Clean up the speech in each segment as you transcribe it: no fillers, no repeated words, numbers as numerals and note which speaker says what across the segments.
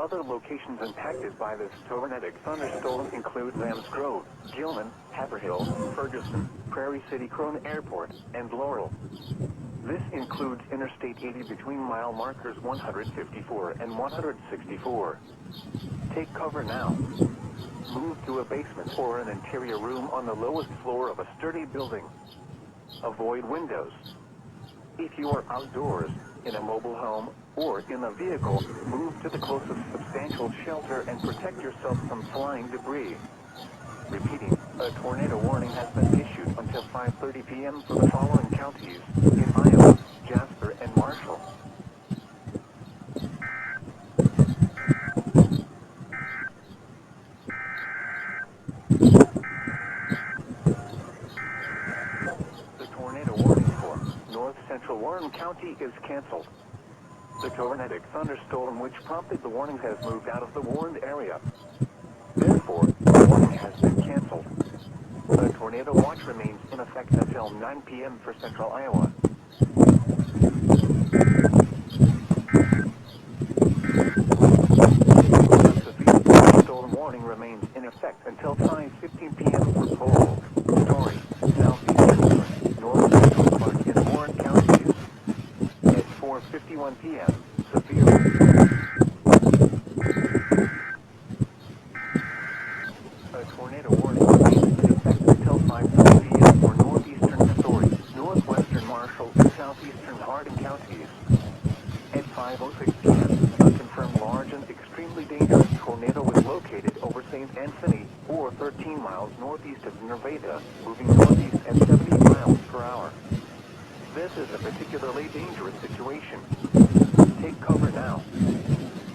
Speaker 1: Other locations impacted by this tornadic thunderstorm include Lambs Grove, Gilman, Haverhill, Ferguson, Prairie City Crone Airport, and Laurel. This includes Interstate 80 between mile markers 154 and 164. Take cover now. Move to a basement or an interior room on the lowest floor of a sturdy building. Avoid windows. If you are outdoors, in a mobile home, or in a vehicle, move to the closest substantial shelter and protect yourself from flying debris. Repeating, a tornado warning has been issued until 5:30 p.m. for the following counties, in Iowa, Jasper, and Marshall. The tornado warning for North Central Warren County is canceled. The tornadic thunderstorm which prompted the warning has moved out of the warned area. Therefore, the warning has been canceled. A tornado watch remains in effect until 9 p.m. for central Iowa. A severe thunderstorm warning remains in effect until 5:15 p.m. for Cole, Story, southeastern Boone, north central Clark, and Warren counties. At 4:51 p.m., severe. A tornado warning remains in effect until 5:30 p.m. for northeastern Story, northwestern Marshall, and southeastern Hardin counties. At 5:06 p.m., a confirmed large and extremely dangerous tornado was located over St. Anthony, or 13 miles northeast of Nevada, moving northeast at 70 miles per hour. This is a particularly dangerous situation. Take cover now.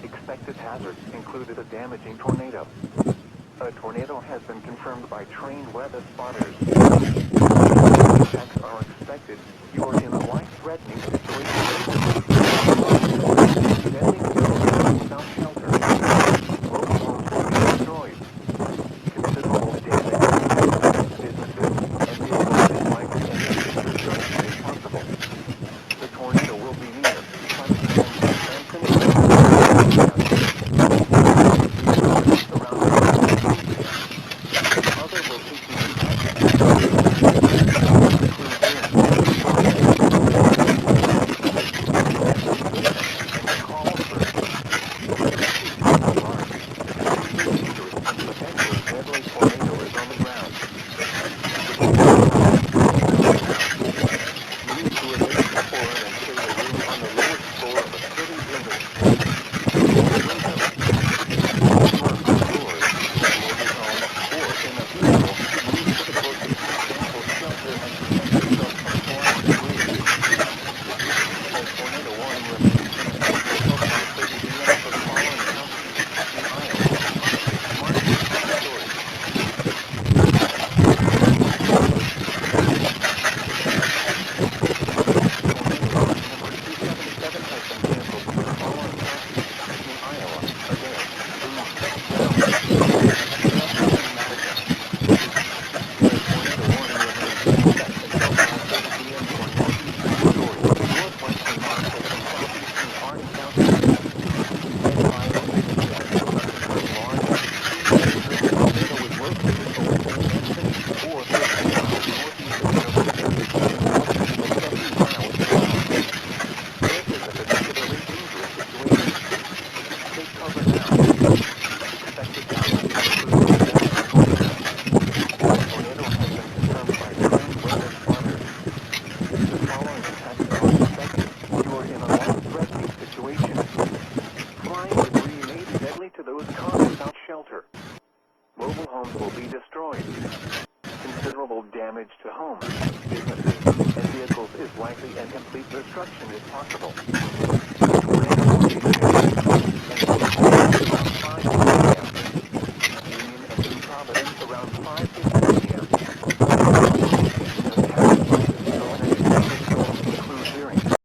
Speaker 1: Expected hazards included a damaging tornado. A tornado has been confirmed by trained weather spotters. Impacts are expected. You are in a life-threatening situation. Deadly storm without shelter. Mobile homes will be destroyed. Considerable damage. Businesses and vehicles is likely and destruction is possible. The tornado will be near Clemson and St. Anthony. Other locations impacted by the Mobile homes will be destroyed. Considerable damage to homes, businesses, and vehicles is likely and complete destruction is possible.